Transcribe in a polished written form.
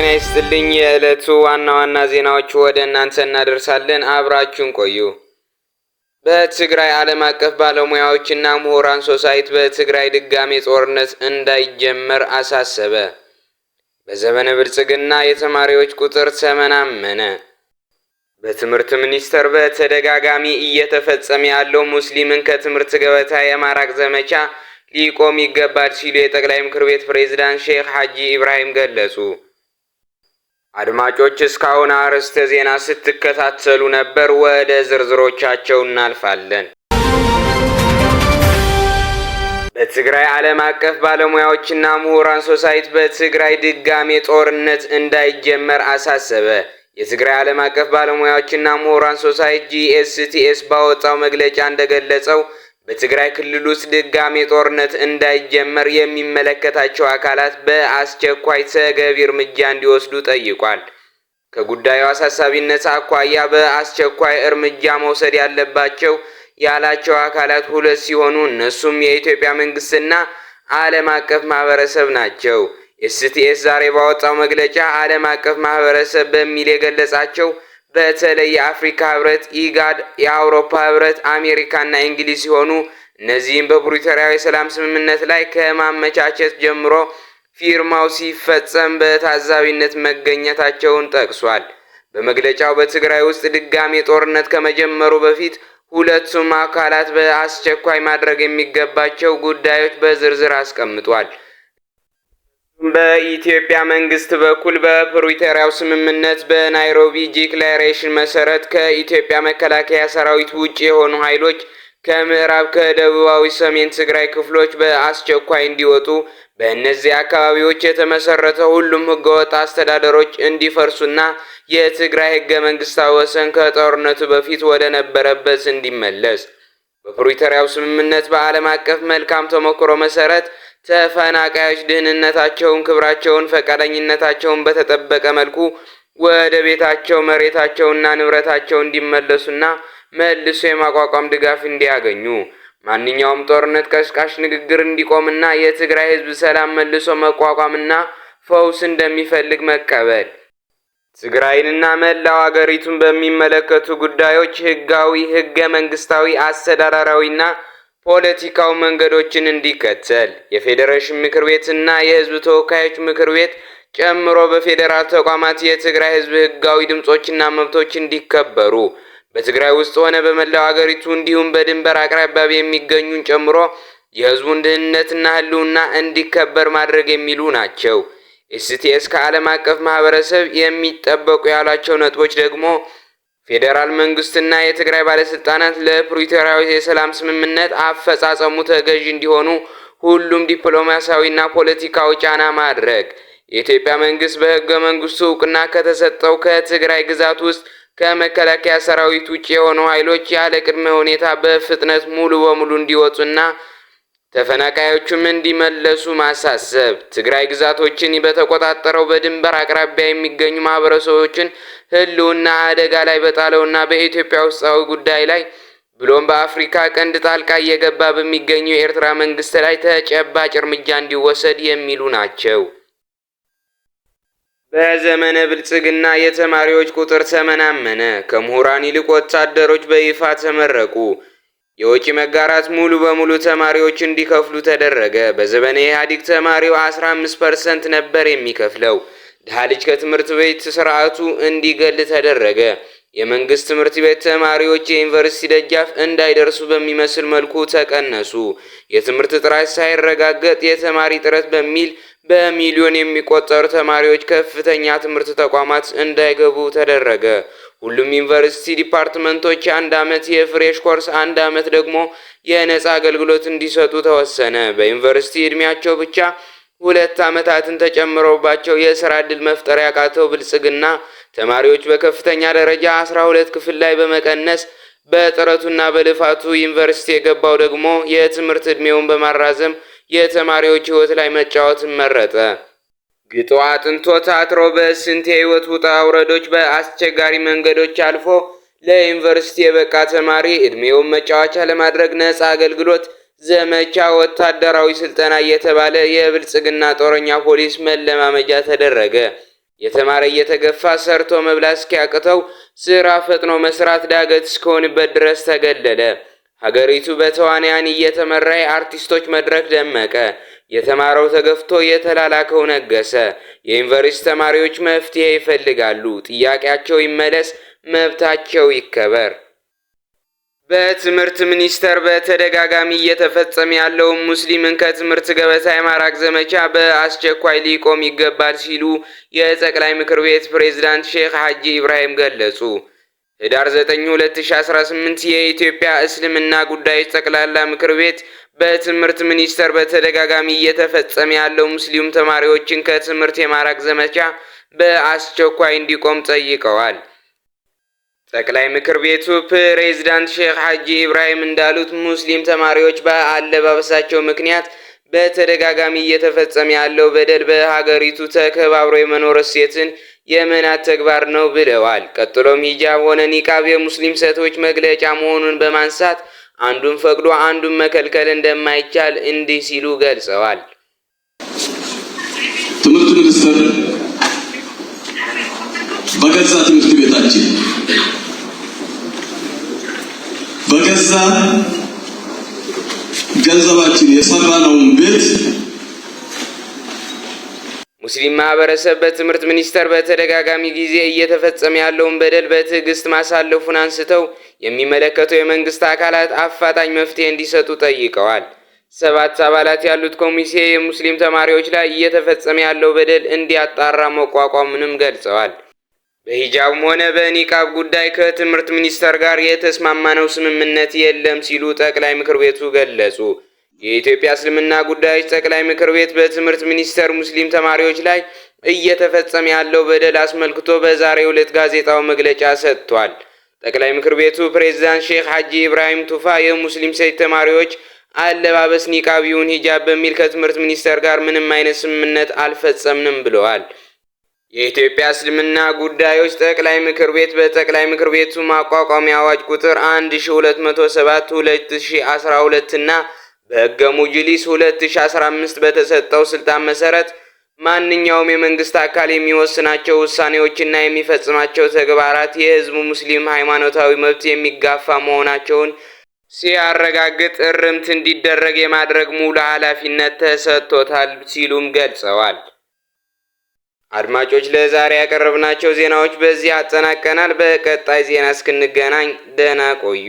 ጤና ይስጥልኝ። የዕለቱ ዋና ዋና ዜናዎች ወደ እናንተ እናደርሳለን። አብራችሁን ቆዩ። በትግራይ ዓለም አቀፍ ባለሙያዎችና ምሁራን ሶሳይቲ በትግራይ ድጋሜ ጦርነት እንዳይጀመር አሳሰበ። በዘመነ ብልጽግና የተማሪዎች ቁጥር ተመናመነ። በትምህርት ሚኒስቴር በተደጋጋሚ እየተፈጸመ ያለው ሙስሊምን ከትምህርት ገበታ የማራቅ ዘመቻ ሊቆም ይገባል ሲሉ የጠቅላይ ምክር ቤት ፕሬዝዳንት ሼክ ሐጂ ኢብራሂም ገለጹ። አድማጮች እስካሁን አርዕስተ ዜና ስትከታተሉ ነበር። ወደ ዝርዝሮቻቸው እናልፋለን። በትግራይ ዓለም አቀፍ ባለሙያዎችና ምሁራን ሶሳይቲ በትግራይ ድጋሜ ጦርነት እንዳይጀመር አሳሰበ። የትግራይ ዓለም አቀፍ ባለሙያዎችና ምሁራን ሶሳይቲ ጂኤስቲኤስ ባወጣው መግለጫ እንደገለጸው በትግራይ ክልል ውስጥ ድጋሜ ጦርነት እንዳይጀመር የሚመለከታቸው አካላት በአስቸኳይ ተገቢ እርምጃ እንዲወስዱ ጠይቋል። ከጉዳዩ አሳሳቢነት አኳያ በአስቸኳይ እርምጃ መውሰድ ያለባቸው ያላቸው አካላት ሁለት ሲሆኑ እነሱም የኢትዮጵያ መንግስትና ዓለም አቀፍ ማህበረሰብ ናቸው። ኤስቲኤስ ዛሬ ባወጣው መግለጫ ዓለም አቀፍ ማህበረሰብ በሚል የገለጻቸው በተለይ የአፍሪካ ህብረት፣ ኢጋድ፣ የአውሮፓ ህብረት፣ አሜሪካና እንግሊዝ ሲሆኑ እነዚህም በፕሪቶሪያው የሰላም ስምምነት ላይ ከማመቻቸት ጀምሮ ፊርማው ሲፈጸም በታዛቢነት መገኘታቸውን ጠቅሷል። በመግለጫው በትግራይ ውስጥ ድጋሜ ጦርነት ከመጀመሩ በፊት ሁለቱም አካላት በአስቸኳይ ማድረግ የሚገባቸው ጉዳዮች በዝርዝር አስቀምጧል። በኢትዮጵያ መንግስት በኩል በፕሪቶሪያው ስምምነት በናይሮቢ ዲክላሬሽን መሰረት ከኢትዮጵያ መከላከያ ሰራዊት ውጭ የሆኑ ኃይሎች ከምዕራብ ከደቡባዊ ሰሜን ትግራይ ክፍሎች በአስቸኳይ እንዲወጡ፣ በእነዚህ አካባቢዎች የተመሰረተ ሁሉም ህገወጥ አስተዳደሮች እንዲፈርሱና የትግራይ ህገ መንግስታዊ ወሰን ከጦርነቱ በፊት ወደ ነበረበት እንዲመለስ፣ በፕሪቶሪያው ስምምነት በዓለም አቀፍ መልካም ተሞክሮ መሰረት ተፈናቃዮች ደህንነታቸውን፣ ክብራቸውን፣ ፈቃደኝነታቸውን በተጠበቀ መልኩ ወደ ቤታቸው፣ መሬታቸውና ንብረታቸው እንዲመለሱና መልሶ የማቋቋም ድጋፍ እንዲያገኙ፣ ማንኛውም ጦርነት ቀስቃሽ ንግግር እንዲቆምና የትግራይ ህዝብ ሰላም መልሶ መቋቋምና ፈውስ እንደሚፈልግ መቀበል፣ ትግራይንና መላው አገሪቱን በሚመለከቱ ጉዳዮች ህጋዊ፣ ህገ መንግስታዊ፣ አስተዳደራዊና ፖለቲካው መንገዶችን እንዲከተል፣ የፌዴሬሽን ምክር ቤትና የህዝብ ተወካዮች ምክር ቤት ጨምሮ በፌዴራል ተቋማት የትግራይ ህዝብ ህጋዊ ድምጾችና መብቶች እንዲከበሩ፣ በትግራይ ውስጥ ሆነ በመላው አገሪቱ እንዲሁም በድንበር አቅራቢያ የሚገኙን ጨምሮ የህዝቡን ደህንነትና ህልውና እንዲከበር ማድረግ የሚሉ ናቸው። ኤስቲኤስ ከዓለም አቀፍ ማህበረሰብ የሚጠበቁ ያሏቸው ነጥቦች ደግሞ ፌዴራል መንግስትና የትግራይ ባለስልጣናት ለፕሪቶሪያው የሰላም ስምምነት አፈጻጸሙ ተገዢ እንዲሆኑ ሁሉም ዲፕሎማሲያዊና ፖለቲካዊ ጫና ማድረግ፣ የኢትዮጵያ መንግስት በህገ መንግስቱ እውቅና ከተሰጠው ከትግራይ ግዛት ውስጥ ከመከላከያ ሰራዊት ውጭ የሆኑ ኃይሎች ያለ ቅድመ ሁኔታ በፍጥነት ሙሉ በሙሉ እንዲወጡና ተፈናቃዮቹም እንዲመለሱ ማሳሰብ፣ ትግራይ ግዛቶችን በተቆጣጠረው በድንበር አቅራቢያ የሚገኙ ማህበረሰቦችን ህልውና አደጋ ላይ በጣለውና በኢትዮጵያ ውስጣዊ ጉዳይ ላይ ብሎም በአፍሪካ ቀንድ ጣልቃ እየገባ በሚገኘው የኤርትራ መንግስት ላይ ተጨባጭ እርምጃ እንዲወሰድ የሚሉ ናቸው። በዘመነ ብልጽግና የተማሪዎች ቁጥር ተመናመነ። ከምሁራን ይልቅ ወታደሮች በይፋ ተመረቁ። የወጪ መጋራት ሙሉ በሙሉ ተማሪዎች እንዲከፍሉ ተደረገ። በዘመነ ኢህአዴግ ተማሪው 15% ነበር የሚከፍለው። ድሃ ልጅ ከትምህርት ቤት ስርዓቱ እንዲገል ተደረገ። የመንግስት ትምህርት ቤት ተማሪዎች የዩኒቨርሲቲ ደጃፍ እንዳይደርሱ በሚመስል መልኩ ተቀነሱ። የትምህርት ጥራት ሳይረጋገጥ የተማሪ ጥረት በሚል በሚሊዮን የሚቆጠሩ ተማሪዎች ከፍተኛ ትምህርት ተቋማት እንዳይገቡ ተደረገ። ሁሉም ዩኒቨርሲቲ ዲፓርትመንቶች አንድ አመት የፍሬሽ ኮርስ፣ አንድ አመት ደግሞ የነጻ አገልግሎት እንዲሰጡ ተወሰነ። በዩኒቨርሲቲ እድሜያቸው ብቻ 2 አመታትን ተጨምሮባቸው የሥራ ዕድል መፍጠር ያቃተው ብልጽግና ተማሪዎች በከፍተኛ ደረጃ 12 ክፍል ላይ በመቀነስ በጥረቱና በልፋቱ ዩኒቨርሲቲ የገባው ደግሞ የትምህርት ዕድሜውን በማራዘም የተማሪዎች ህይወት ላይ መጫወትን መረጠ። ግጦ አጥንቶ ታትሮ በስንት የህይወት ውጣ ውረዶች በአስቸጋሪ መንገዶች አልፎ ለዩኒቨርሲቲ የበቃ ተማሪ ዕድሜውን መጫወቻ ለማድረግ ነጻ አገልግሎት ዘመቻ፣ ወታደራዊ ስልጠና እየተባለ የብልጽግና ጦረኛ ፖሊስ መለማመጃ ተደረገ። የተማረ እየተገፋ ሰርቶ መብላት እስኪያቅተው ስራ ፈጥኖ መስራት ዳገት እስከሆንበት ድረስ ተገለለ። ሀገሪቱ በተዋንያን እየተመራ የአርቲስቶች መድረክ ደመቀ። የተማረው ተገፍቶ የተላላከው ነገሰ። የዩኒቨርሲቲ ተማሪዎች መፍትሄ ይፈልጋሉ። ጥያቄያቸው ይመለስ፣ መብታቸው ይከበር። በትምህርት ሚኒስቴር በተደጋጋሚ እየተፈጸመ ያለው ሙስሊምን ከትምህርት ገበታ የማራቅ ዘመቻ በአስቸኳይ ሊቆም ይገባል ሲሉ የጠቅላይ ምክር ቤት ፕሬዝዳንት ሼክ ሐጂ ኢብራሂም ገለጹ። ህዳር 9 2018 የኢትዮጵያ እስልምና ጉዳዮች ጠቅላላ ምክር ቤት በትምህርት ሚኒስቴር በተደጋጋሚ እየተፈጸመ ያለው ሙስሊም ተማሪዎችን ከትምህርት የማራቅ ዘመቻ በአስቸኳይ እንዲቆም ጠይቀዋል። ጠቅላይ ምክር ቤቱ ፕሬዝዳንት ሼክ ሐጂ ኢብራሂም እንዳሉት ሙስሊም ተማሪዎች በአለባበሳቸው ምክንያት በተደጋጋሚ እየተፈጸመ ያለው በደል በሀገሪቱ ተከባብሮ የመኖር እሴትን የመናድ ተግባር ነው ብለዋል። ቀጥሎም ሂጃብ ሆነ ኒቃብ የሙስሊም ሴቶች መግለጫ መሆኑን በማንሳት አንዱን ፈቅዶ አንዱን መከልከል እንደማይቻል እንዲህ ሲሉ ገልጸዋል። ትምህርት ሚኒስቴር በገዛ ትምህርት ቤታችን በገዛ ገንዘባችን የሰራነውን ቤት ሙስሊም ማህበረሰብ በትምህርት ሚኒስቴር በተደጋጋሚ ጊዜ እየተፈጸመ ያለውን በደል በትዕግስት ማሳለፉን አንስተው የሚመለከተው የመንግስት አካላት አፋጣኝ መፍትሄ እንዲሰጡ ጠይቀዋል። 7 አባላት ያሉት ኮሚቴ የሙስሊም ተማሪዎች ላይ እየተፈጸመ ያለው በደል እንዲያጣራ መቋቋሙንም ገልጸዋል። በሂጃብም ሆነ በኒቃብ ጉዳይ ከትምህርት ሚኒስቴር ጋር የተስማማነው ስምምነት የለም ሲሉ ጠቅላይ ምክር ቤቱ ገለጹ። የኢትዮጵያ እስልምና ጉዳዮች ጠቅላይ ምክር ቤት በትምህርት ሚኒስቴር ሙስሊም ተማሪዎች ላይ እየተፈጸመ ያለው በደል አስመልክቶ በዛሬው ዕለት ጋዜጣዊ መግለጫ ሰጥቷል። ጠቅላይ ምክር ቤቱ ፕሬዝዳንት ሼክ ሐጂ ኢብራሂም ቱፋ የሙስሊም ሴት ተማሪዎች አለባበስ ኒቃብ ይሁን ሂጃብ በሚል ከትምህርት ሚኒስቴር ጋር ምንም አይነት ስምምነት አልፈጸምንም ብለዋል። የኢትዮጵያ እስልምና ጉዳዮች ጠቅላይ ምክር ቤት በጠቅላይ ምክር ቤቱ ማቋቋሚያ አዋጅ ቁጥር 1207/2012 እና በሕገ ሙጅሊስ 2015 በተሰጠው ስልጣን መሰረት ማንኛውም የመንግስት አካል የሚወስናቸው ውሳኔዎችና የሚፈጽማቸው ተግባራት የህዝቡ ሙስሊም ሃይማኖታዊ መብት የሚጋፋ መሆናቸውን ሲያረጋግጥ እርምት እንዲደረግ የማድረግ ሙሉ ኃላፊነት ተሰጥቶታል ሲሉም ገልጸዋል። አድማጮች ለዛሬ ያቀረብናቸው ዜናዎች በዚህ አጠናቀናል። በቀጣይ ዜና እስክንገናኝ ደህና ቆዩ።